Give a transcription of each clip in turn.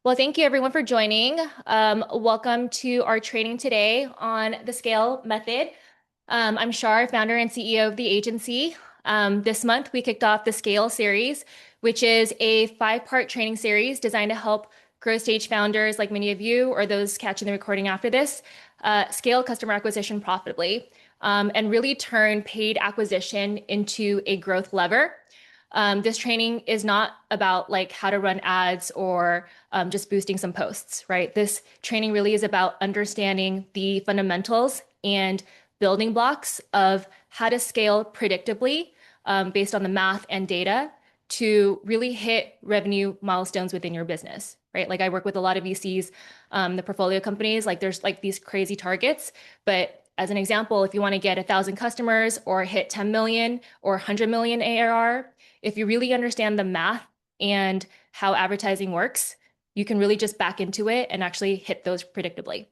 Well, thank you everyone for joining. Welcome to our training today on the S.C.A.L.E method. I'm Shar, founder and CEO of the agency. This month, we kicked off the S.C.A.L.E series, which is a five-part training series designed to help growth stage founders like many of you or those catching the recording after this scale customer acquisition profitably and really turn paid acquisition into a growth lever. This training is not about like how to run ads or just boosting some posts, right? This training really is about understanding the fundamentals and building blocks of how to scale predictably based on the math and data to really hit revenue milestones within your business, right? Like I work with a lot of VCs, the portfolio companies, like there's like these crazy targets, but as an example, if you want to get 1,000 customers or hit 10 million or 100 million ARR, if you really understand the math and how advertising works, you can really just back into it and actually hit those predictably.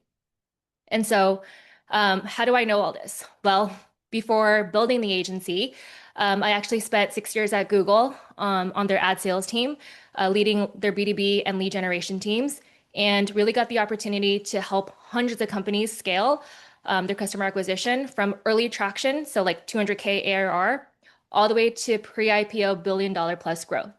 And so, how do I know all this? Well, before building the agency, I actually spent 6 years at Google on their ad sales team, leading their B2B and lead generation teams, and really got the opportunity to help hundreds of companies scale their customer acquisition from early traction, so like 200K ARR, all the way to pre-IPO $1 billion plus growth.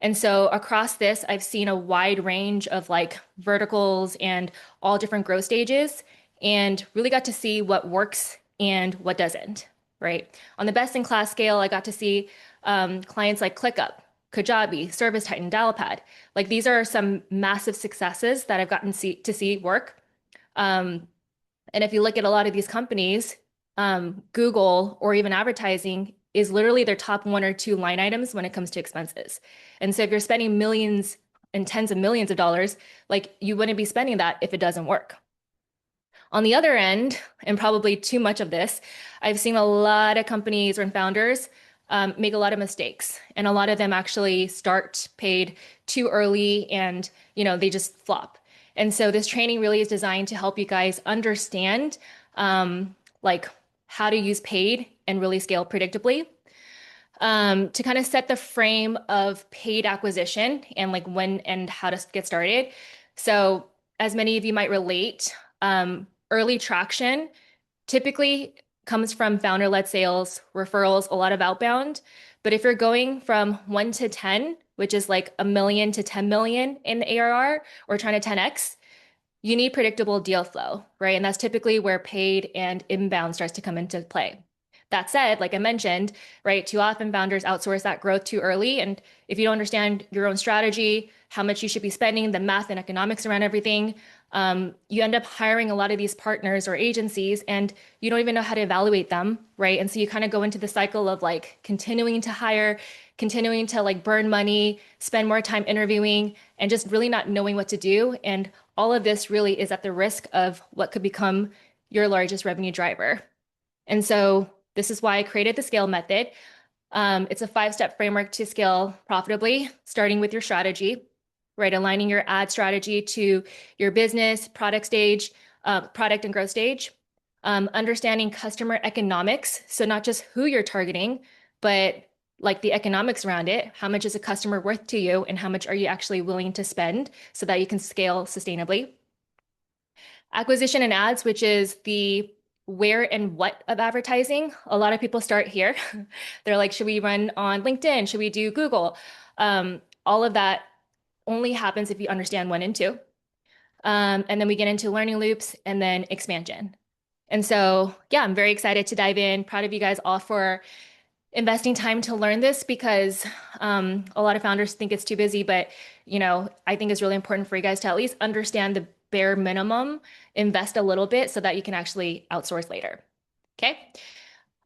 And so across this, I've seen a wide range of like verticals and all different growth stages and really got to see what works and what doesn't, right? On the best in class scale, I got to see clients like ClickUp, Kajabi, ServiceTitan, Dialpad. Like these are some massive successes that I've gotten to see work. And if you look at a lot of these companies, Google or even advertising is literally their top one or two line items when it comes to expenses. And so if you're spending millions and tens of millions of dollars, like you wouldn't be spending that if it doesn't work. On the other end, and probably too much of this, I've seen a lot of companies and founders make a lot of mistakes, and a lot of them actually start paid too early, and they just flop. And so this training really is designed to help you guys understand like how to use paid and really scale predictably. To kind of set the frame of paid acquisition and like when and how to get started. So, as many of you might relate, early traction typically comes from founder-led sales, referrals, a lot of outbound. But if you're going from 1 to 10, which is like 1 million to 10 million in ARR, or trying to 10x, you need predictable deal flow, right? And that's typically where paid and inbound starts to come into play. That said, like I mentioned, right, too often founders outsource that growth too early. And if you don't understand your own strategy, how much you should be spending, the math and economics around everything, you end up hiring a lot of these partners or agencies and you don't even know how to evaluate them, right? And so you kind of go into the cycle of like continuing to hire, continuing to like burn money, spend more time interviewing, and just really not knowing what to do. And all of this really is at the risk of what could become your largest revenue driver. And so this is why I created the S.C.A.L.E method. It's a 5-step framework to scale profitably, starting with your strategy, right? Aligning your ad strategy to your business, product stage, product and growth stage. Understanding customer economics. So not just who you're targeting, but like the economics around it. How much is a customer worth to you and how much are you actually willing to spend so that you can scale sustainably? Acquisition and ads, which is the where and what of advertising. A lot of people start here. They're like, should we run on LinkedIn? Should we do Google? All of that only happens if you understand when and two. And then we get into learning loops and then expansion. And so, yeah, I'm very excited to dive in. Proud of you guys all for investing time to learn this because a lot of founders think it's too busy, but I think it's really important for you guys to at least understand the bare minimum, invest a little bit so that you can actually outsource later. Okay.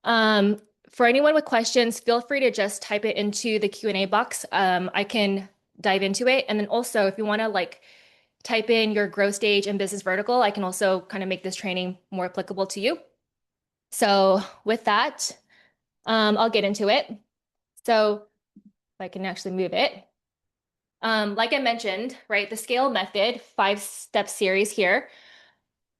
For anyone with questions, feel free to just type it into the Q&A box. I can dive into it. And then also if you want to like type in your growth stage and business vertical, I can also kind of make this training more applicable to you. So with that, I'll get into it. So if I can actually move it. Like I mentioned, right, the S.C.A.L.E method, 5-step series here.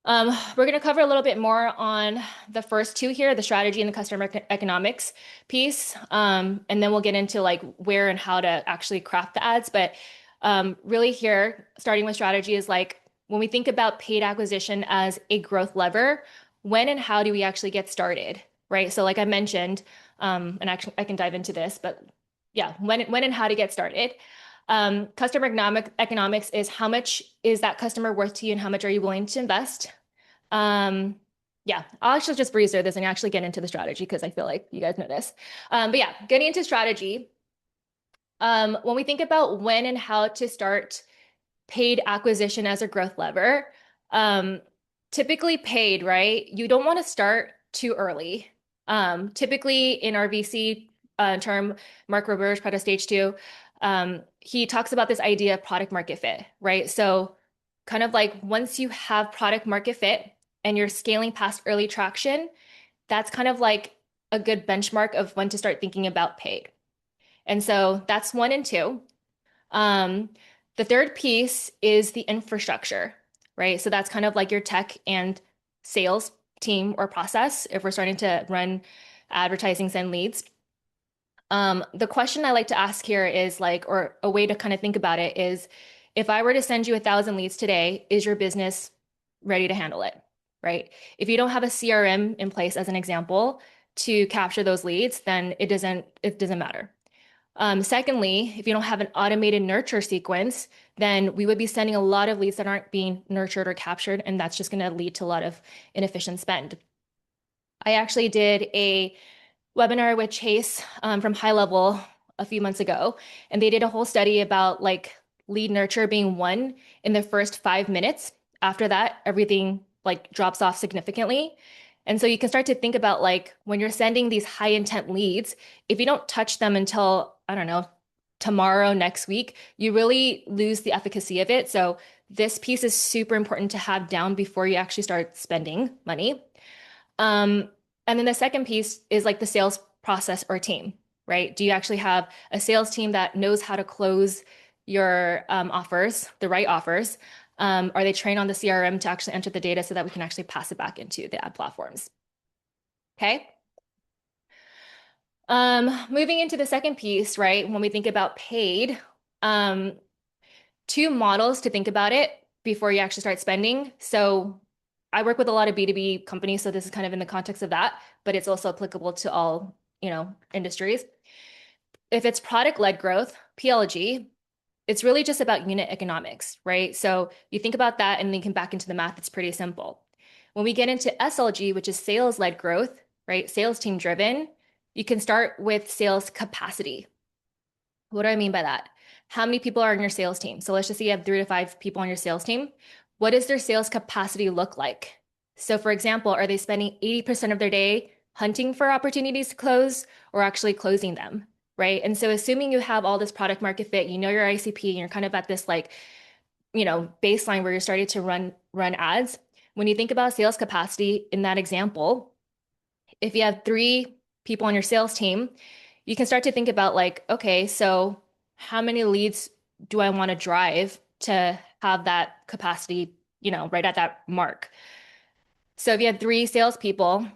We're going to cover a little bit more on the first two here, the strategy and the customer economics piece. And then we'll get into like where and how to actually craft the ads. But Really here, starting with strategy is like when we think about paid acquisition as a growth lever, when and how do we actually get started, right? So like I mentioned, and actually I can dive into this, but yeah, when and how to get started. Customer economics is how much is that customer worth to you and how much are you willing to invest? Um, yeah, I'll actually just breeze through this and actually get into the strategy because I feel like you guys know this. But yeah, getting into strategy. When we think about when and how to start paid acquisition as a growth lever, um, typically paid, right? You don't want to start too early. Typically in our VC term, Mark Roberge, part of stage two, he talks about this idea of product market fit, right? So kind of like once you have product market fit and you're scaling past early traction, that's kind of like a good benchmark of when to start thinking about paid. And so that's one and two. Um, the third piece is the infrastructure, right? So that's kind of like your tech and sales team or process if we're starting to run advertising, send leads. The question I like to ask here is like, or a way to kind of think about it is, if I were to send you 1,000 leads today, is your business ready to handle it, right? If you don't have a CRM in place, as an example, to capture those leads, then it doesn't matter. Secondly, if you don't have an automated nurture sequence, then we would be sending a lot of leads that aren't being nurtured or captured, and that's just going to lead to a lot of inefficient spend. I actually did a webinar with Chase from High Level a few months ago, and they did a whole study about like lead nurture being won in the first 5 minutes. After that, everything like drops off significantly. And so you can start to think about like when you're sending these high intent leads, if you don't touch them until, I don't know, tomorrow, next week, you really lose the efficacy of it. So this piece is super important to have down before you actually start spending money. Um, and then the second piece is like the sales process or team, right? Do you actually have a sales team that knows how to close your offers, the right offers? Are they trained on the CRM to actually enter the data so that we can actually pass it back into the ad platforms? Okay. Moving into the second piece, right? When we think about paid, um, two models to think about it before you actually start spending. So I work with a lot of B2B companies, so this is kind of in the context of that, but it's also applicable to all, industries. If it's product-led growth, PLG, it's really just about unit economics, right? So you think about that and then you can back into the math, it's pretty simple. When we get into SLG, which is sales-led growth, right? Sales team driven, you can start with sales capacity. What do I mean by that? How many people are in your sales team? So let's just say you have 3 to 5 people on your sales team. What does their sales capacity look like? So, for example, are they spending 80% of their day hunting for opportunities to close or actually closing them? Right. And so, assuming you have all this product market fit, you know your ICP, and you're kind of at this like, baseline where you're starting to run ads. When you think about sales capacity in that example, if you have 3 people on your sales team, you can start to think about like, okay, so how many leads do I want to drive to have that capacity, right at that mark? So if you had 3 salespeople,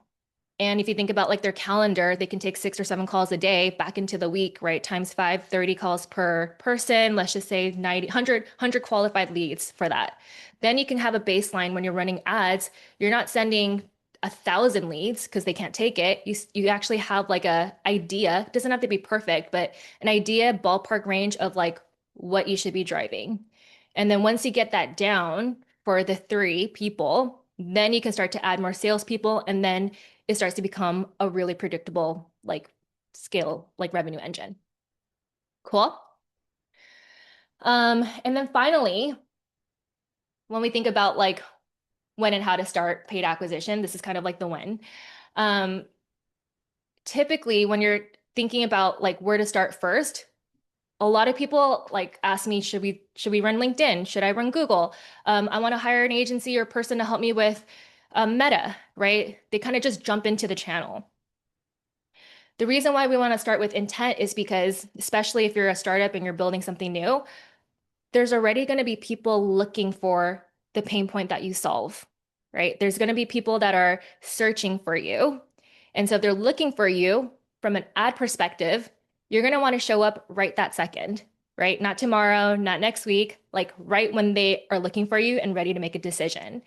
and if you think about like their calendar, they can take 6 or 7 calls a day back into the week, right? Times 5, 30 calls per person. Let's just say 90, 100 qualified leads for that. Then you can have a baseline when you're running ads. You're not sending 1,000 leads because they can't take it. You actually have like a idea. It doesn't have to be perfect, but an idea ballpark range of like what you should be driving. And then once you get that down for the 3 people, then you can start to add more salespeople, and then it starts to become a really predictable like scale like revenue engine. Cool. And then finally, when we think about like when and how to start paid acquisition, this is kind of like the when. Um, Typically, when you're thinking about like where to start first, a lot of people like ask me, should we run LinkedIn? Should I run Google? I want to hire an agency or person to help me with Meta, right? They kind of just jump into the channel. The reason why we want to start with intent is because, especially if you're a startup and you're building something new, there's already going to be people looking for the pain point that you solve, right? There's going to be people that are searching for you. And so if they're looking for you from an ad perspective, you're going to want to show up right that second. right? Not tomorrow, not next week, like right when they are looking for you and ready to make a decision.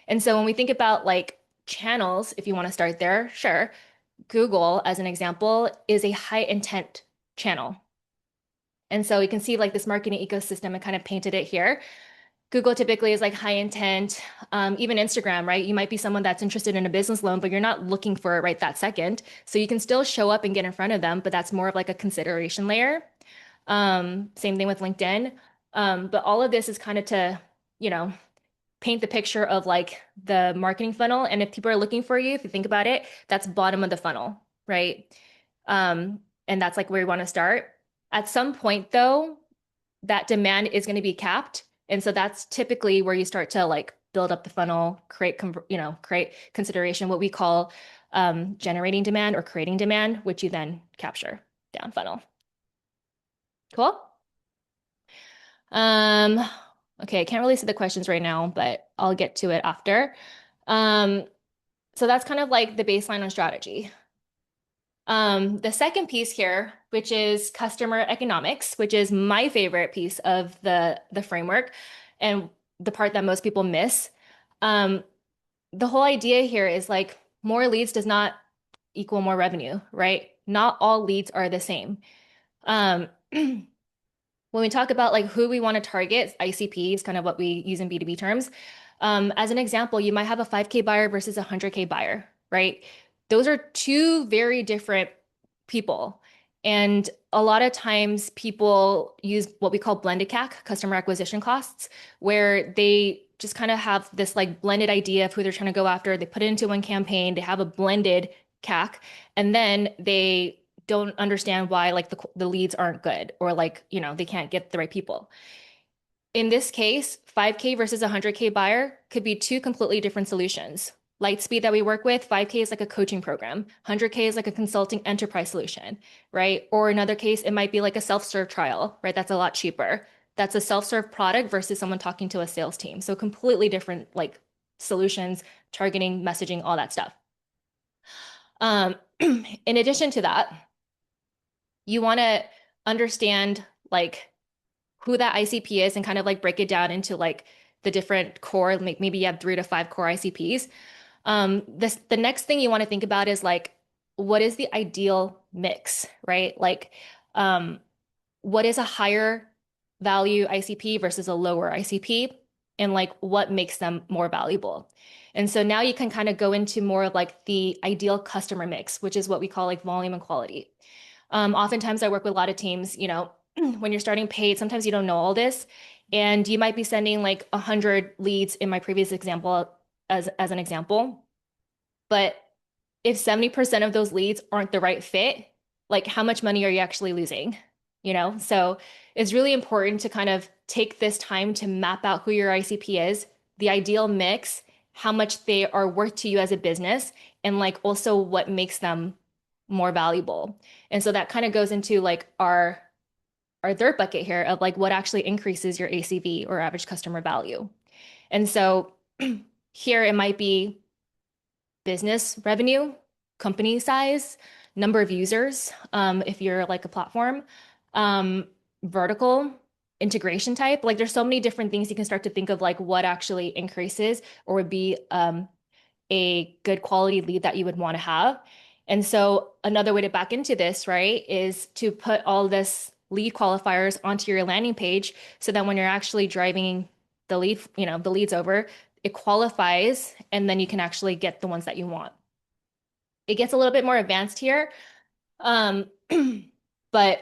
And so when we think about like channels, if you want to start there, sure. Google, as an example, is a high intent channel. And so you can see like this marketing ecosystem and kind of painted it here. Google typically is like high intent, even Instagram, right? You might be someone that's interested in a business loan, but you're not looking for it right that second. So you can still show up and get in front of them, but that's more of like a consideration layer. Same thing with LinkedIn. But all of this is kind of to, you know, paint the picture of like the marketing funnel. And if people are looking for you, if you think about it, that's bottom of the funnel, right? And that's like where you want to start. At some point, though, that demand is going to be capped. And so that's typically where you start to like build up the funnel, create consideration, what we call generating demand or creating demand, which you then capture down funnel. Cool. Um, okay, I can't really see the questions right now, but I'll get to it after. Um, so that's kind of like the baseline on strategy. The second piece here, which is customer economics, which is my favorite piece of the framework and the part that most people miss. Um, the whole idea here is like more leads does not equal more revenue, right? Not all leads are the same. Um, when we talk about like who we want to target, ICP is kind of what we use in B2B terms. As an example, you might have a 5K buyer versus a 100K buyer, right? Those are two very different people. And a lot of times people use what we call blended CAC, customer acquisition costs, where they just kind of have this like blended idea of who they're trying to go after. They put it into one campaign, they have a blended CAC, and then they don't understand why like the leads aren't good or like, they can't get the right people. In this case, 5K versus a 100K buyer could be two completely different solutions. Lightspeed that we work with, 5K is like a coaching program, 100K is like a consulting enterprise solution, right? Or another case, it might be like a self-serve trial, right? That's a lot cheaper. That's a self-serve product versus someone talking to a sales team. So completely different like solutions, targeting, messaging, all that stuff. In addition to that, you want to understand like who that ICP is and kind of like break it down into like the different core, maybe you have 3 to 5 core ICPs. The next thing you want to think about is like, what is the ideal mix, right? Like, um, what is a higher value ICP versus a lower ICP, and like what makes them more valuable. And so now you can kind of go into more of like the ideal customer mix, which is what we call like volume and quality. Oftentimes I work with a lot of teams, when you're starting paid, sometimes you don't know all this, and you might be sending like 100 leads in my previous example as an example. But if 70% of those leads aren't the right fit, like how much money are you actually losing? So it's really important to kind of take this time to map out who your ICP is, the ideal mix, how much they are worth to you as a business, and like also what makes them more valuable. And so that kind of goes into like our third bucket here of like what actually increases your ACV or average customer value. And so here it might be business revenue, company size, number of users, if you're like a platform, um, vertical, integration type. Like there's so many different things you can start to think of like what actually increases or would be a good quality lead that you would want to have. And so another way to back into this, right, is to put all this lead qualifiers onto your landing page so that when you're actually driving the leads over, it qualifies and then you can actually get the ones that you want. It gets a little bit more advanced here. Um, but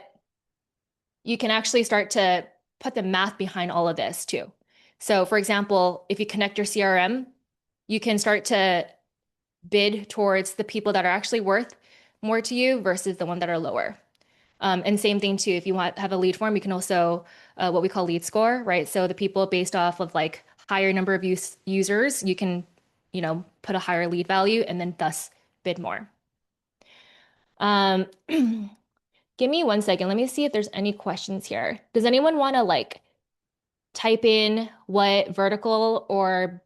you can actually start to put the math behind all of this too. So for example, if you connect your CRM, you can start to bid towards the people that are actually worth more to you versus the one that are lower. And same thing too, if you have a lead form, you can also what we call lead score, right? So the people based off of like higher number of users, you can, put a higher lead value and then thus bid more. Um, give me 1 second. Let me see if there's any questions here. Does anyone want to like type in what vertical or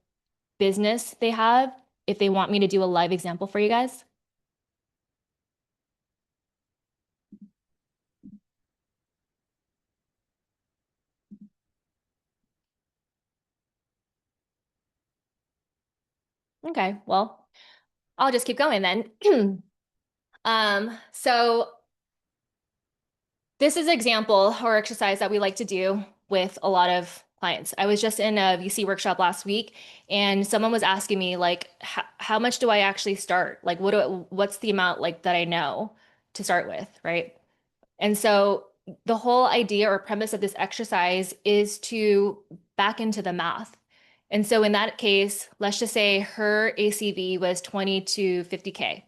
business they have if they want me to do a live example for you guys? Okay, well, I'll just keep going then. So this is an example or exercise that we like to do with a lot of clients. I was just in a VC workshop last week, and someone was asking me like, how much do I actually start? Like, what's the amount like that I know to start with, right? And so the whole idea or premise of this exercise is to back into the math. And so in that case, let's just say her ACV was 20 to 50K.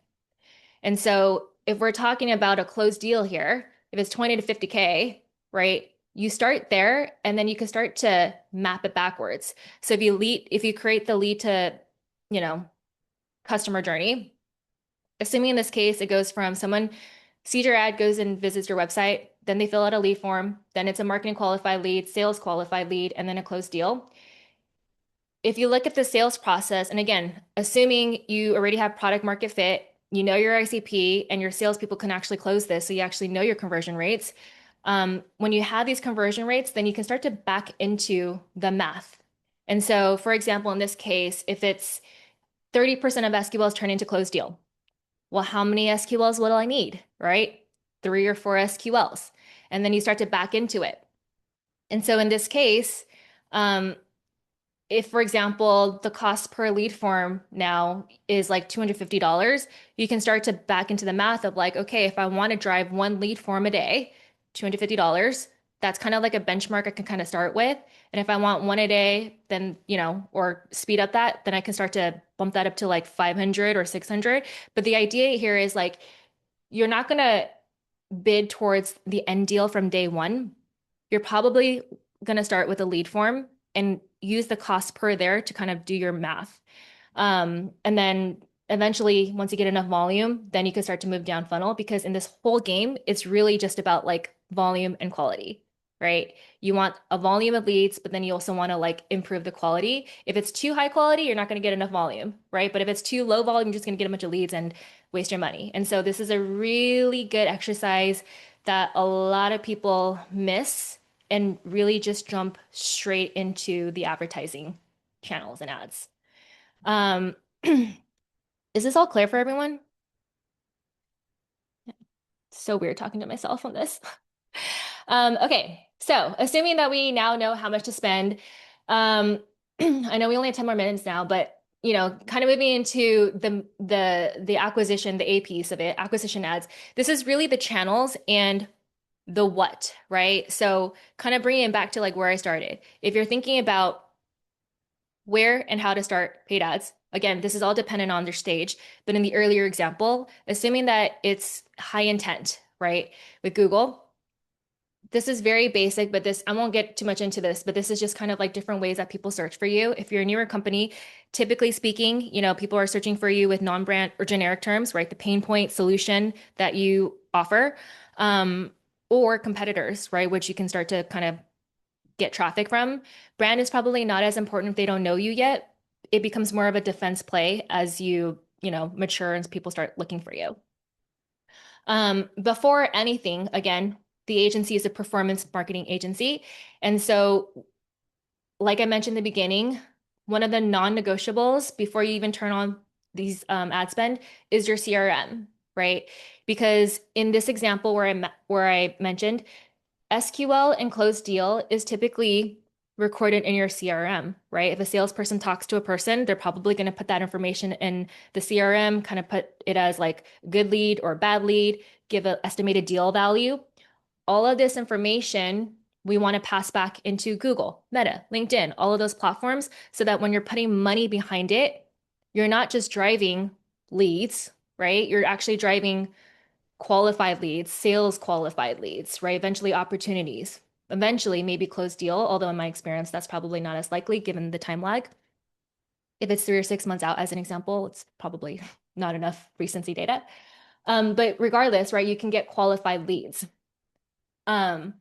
And so if we're talking about a closed deal here, if it's 20 to 50K, right? You start there and then you can start to map it backwards. So if you create the lead to, you know, customer journey, assuming in this case it goes from someone sees your ad, goes and visits your website, then they fill out a lead form, then it's a marketing qualified lead, sales qualified lead, and then a closed deal. If you look at the sales process, and again, assuming you already have product market fit, you know your ICP, and your salespeople can actually close this, so you actually know your conversion rates. When you have these conversion rates, then you can start to back into the math. And so, for example, in this case, if it's 30% of SQLs turn into closed deal, well, how many SQLs will I need, right? 3 or 4 SQLs. And then you start to back into it. And so in this case, um, if, for example, the cost per lead form now is like $250, you can start to back into the math of like, okay, if I want to drive one lead form a day, $250, that's kind of like a benchmark I can kind of start with. And if I want one a day, then, or speed up that, then I can start to bump that up to like 500 or 600. But the idea here is like, you're not going to bid towards the end deal from day one. You're probably going to start with a lead form and use the cost per there to kind of do your math. And then eventually, once you get enough volume, then you can start to move down funnel because in this whole game, it's really just about like volume and quality, right? You want a volume of leads, but then you also want to like improve the quality. If it's too high quality, you're not going to get enough volume, right? But if it's too low volume, you're just going to get a bunch of leads and waste your money. And so this is a really good exercise that a lot of people miss and really just jump straight into the advertising channels and ads. Um, is this all clear for everyone? So weird talking to myself on this. Okay, so assuming that we now know how much to spend, I know we only have 10 more minutes now, but kind of moving into the acquisition, the A piece of it, acquisition ads. This is really the channels and the what, right? So kind of bringing it back to like where I started. If you're thinking about where and how to start paid ads. Again, this is all dependent on their stage, but in the earlier example, assuming that it's high intent, right? With Google, this is very basic, but I won't get too much into this, but this is just kind of like different ways that people search for you. If you're a newer company, typically speaking, people are searching for you with non-brand or generic terms, right? The pain point solution that you offer, um, or competitors, right? Which you can start to kind of get traffic from. Brand is probably not as important if they don't know you yet. It becomes more of a defense play as mature and people start looking for you. Before anything, again, the agency is a performance marketing agency. And so, like I mentioned in the beginning, one of the non-negotiables before you even turn on these ad spend is your CRM, right? Because in this example where I mentioned SQL and closed deal is typically recorded in your CRM, right? If a salesperson talks to a person, they're probably going to put that information in the CRM, kind of put it as like good lead or bad lead, give an estimated deal value. All of this information we want to pass back into Google, Meta, LinkedIn, all of those platforms so that when you're putting money behind it, you're not just driving leads, right? You're actually driving qualified leads, sales qualified leads, right? Eventually opportunities. Eventually, maybe closed deal, although in my experience, that's probably not as likely given the time lag. If it's 3 or 6 months out, as an example, it's probably not enough recency data. But regardless, right, you can get qualified leads. Um,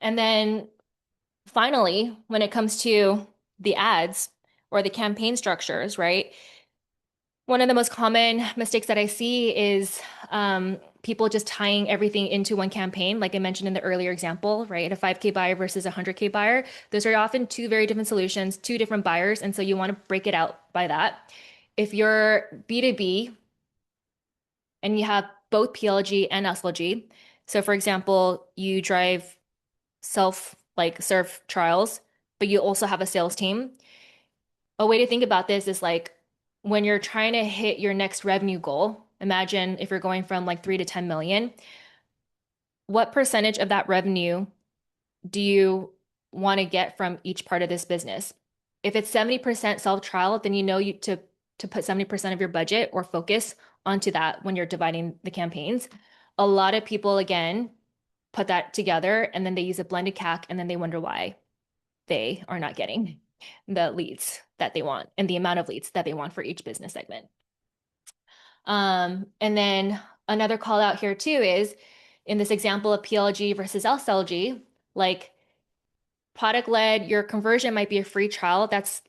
and then finally, when it comes to the ads or the campaign structures, right? One of the most common mistakes that I see is people just tying everything into one campaign, like I mentioned in the earlier example, right? A 5K buyer versus a 100K buyer. Those are often two very different solutions, two different buyers. And so you want to break it out by that. if you're B2B and you have both PLG and SLG, so for example, you drive self like serve trials, but you also have a sales team. A way to think about this is like when you're trying to hit your next revenue goal, imagine if you're going from like 3 to 10 million, what percentage of that revenue do you want to get from each part of this business? If it's 70% self-trial, then you know you to put 70% of your budget or focus onto that when you're dividing the campaigns. A lot of people again put that together and then they use a blended CAC and then they wonder why they are not getting the leads that they want and the amount of leads that they want for each business segment. And then another call out here too is in this example of PLG versus S.C.A.L.E, like product led, your conversion might be a free trial. That's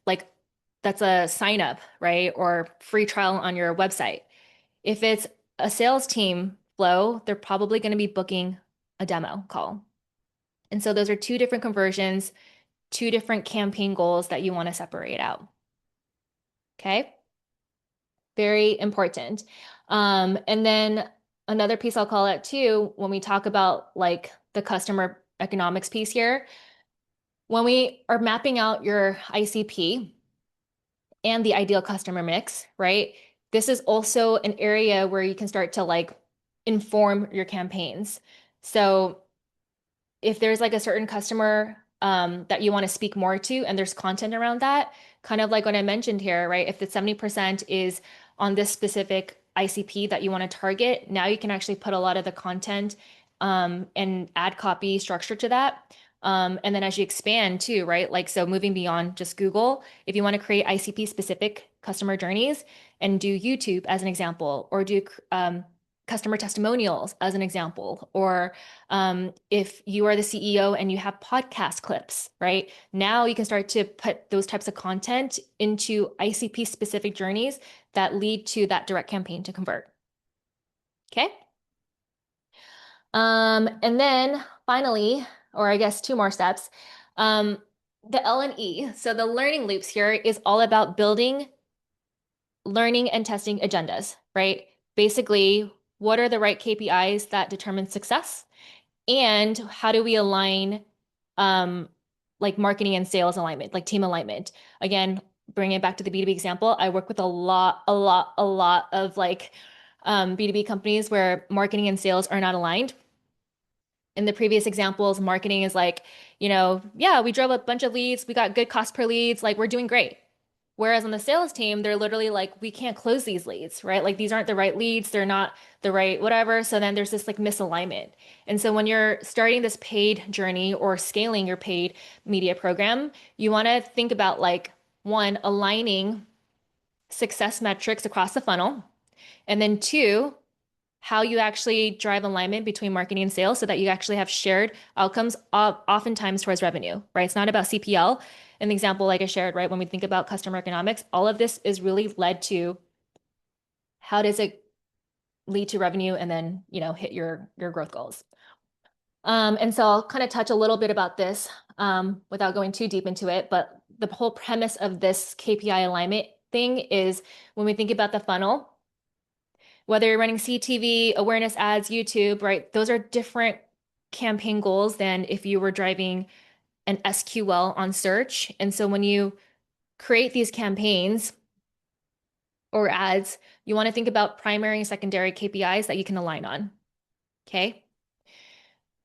a sign up, right? Or free trial on your website. If it's a sales team flow, they're probably going to be booking a demo call. And so those are two different conversions, two different campaign goals that you want to separate out. Okay. Very important. And then another piece I'll call out too, when we talk about like the customer economics piece here, when we are mapping out your ICP and the ideal customer mix, right? This is also an area where you can start to like inform your campaigns. So if there's like a certain customer that you want to speak more to and there's content around that, kind of like what I mentioned here, right? If the 70% is on this specific ICP that you want to target, now you can actually put a lot of the content and add copy structure to that. And then as you expand too, right? Like, so moving beyond just Google, if you want to create ICP specific customer journeys and do YouTube as an example, or do customer testimonials as an example, or if you are the CEO and you have podcast clips, right? Now you can start to put those types of content into ICP specific journeys that lead to that direct campaign to convert. Okay. And then finally, or I guess two more steps, the L and E. So the learning loops here is all about building learning and testing agendas, right? Basically, what are the right KPIs that determine success? And how do we align like marketing and sales alignment, like team alignment? Again, bring it back to the B2B example. I work with a lot of like B2B companies where marketing and sales are not aligned. In the previous examples, marketing is like, yeah, we drove a bunch of leads, we got good cost per leads, like we're doing great. Whereas on the sales team, they're literally like, we can't close these leads, right? Like these aren't the right leads, they're not the right whatever. So then there's this like misalignment. And so when you're starting this paid journey or scaling your paid media program, you want to think about like one, aligning success metrics across the funnel, and then two, how you actually drive alignment between marketing and sales so that you actually have shared outcomes oftentimes towards revenue, right? It's not about CPL. An example like I shared, right? When we think about customer economics, all of this is really led to how does it lead to revenue and then, hit your growth goals. And so I'll kind of touch a little bit about this without going too deep into it, but the whole premise of this KPI alignment thing is when we think about the funnel, whether you're running CTV, awareness ads, YouTube, right? Those are different campaign goals than if you were driving an SQL on search. And so when you create these campaigns or ads, you want to think about primary and secondary KPIs that you can align on. Okay.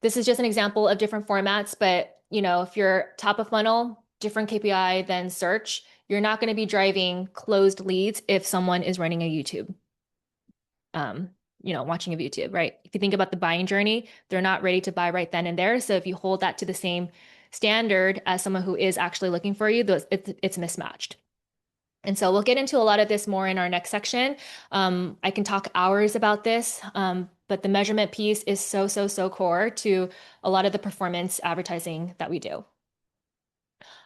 This is just an example of different formats, but if you're top of funnel, different KPI than search, you're not going to be driving closed leads if someone is running a YouTube watching of YouTube, right? If you think about the buying journey, they're not ready to buy right then and there. So if you hold that to the same standard as someone who is actually looking for you, it's mismatched. And so we'll get into a lot of this more in our next section. I can talk hours about this, but the measurement piece is so core to a lot of the performance advertising that we do.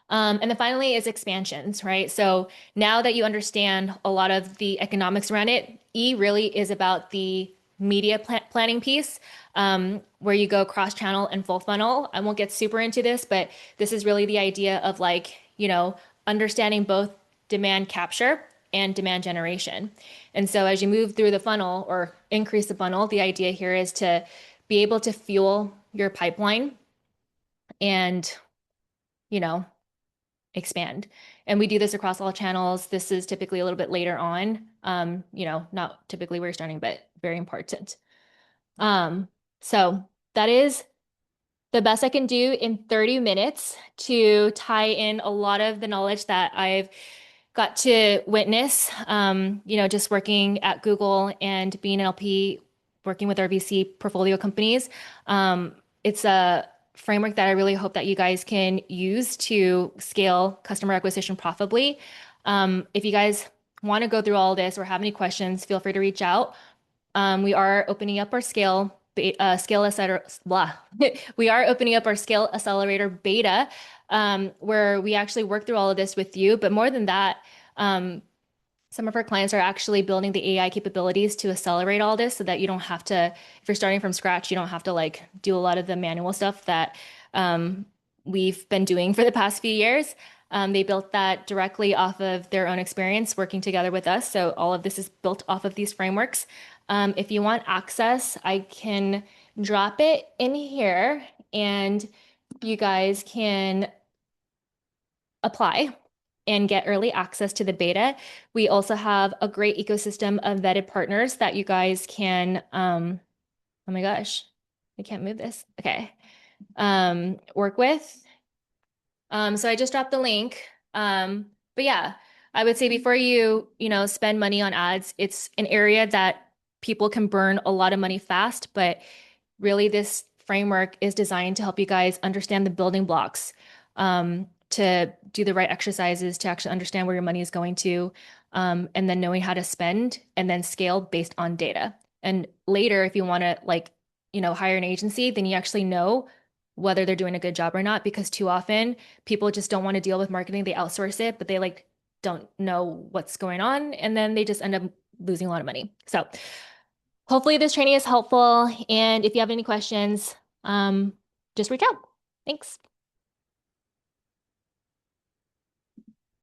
And then finally is expansions, right? So now that you understand a lot of the economics around it, E really is about the media planning piece, where you go cross-channel and full funnel. I won't get super into this, but this is really the idea of like, understanding both demand capture and demand generation. And so as you move through the funnel or increase the funnel, the idea here is to be able to fuel your pipeline and, you know, expand. And we do this across all channels. This is typically a little bit later on, not typically where you're starting, but very important. Um, so that is the best I can do in 30 minutes to tie in a lot of the knowledge that I've got to witness, just working at Google and being an LP, working with our VC portfolio companies. It's a framework that I really hope that you guys can use to scale customer acquisition profitably. If you guys want to go through all this or have any questions, feel free to reach out. We are opening up our scale accelerator, blah. We are opening up our scale accelerator beta, where we actually work through all of this with you. But more than that, um, some of our clients are actually building the AI capabilities to accelerate all this so that you don't have to, if you're starting from scratch, you don't have to like do a lot of the manual stuff that we've been doing for the past few years. They built that directly off of their own experience working together with us. So all of this is built off of these frameworks. If you want access, I can drop it in here and you guys can apply and get early access to the beta. We also have a great ecosystem of vetted partners that you guys can, oh my gosh, I can't move this. Okay. Work with. So I just dropped the link. But yeah, I would say before you spend money on ads, it's an area that people can burn a lot of money fast, but really this framework is designed to help you guys understand the building blocks, to do the right exercises, to actually understand where your money is going to, and then knowing how to spend and then scale based on data. And later, if you want to hire an agency, then you actually know whether they're doing a good job or not, because too often people just don't want to deal with marketing. They outsource it, but they don't know what's going on. And then they just end up losing a lot of money. So hopefully this training is helpful. And if you have any questions, just reach out. Thanks.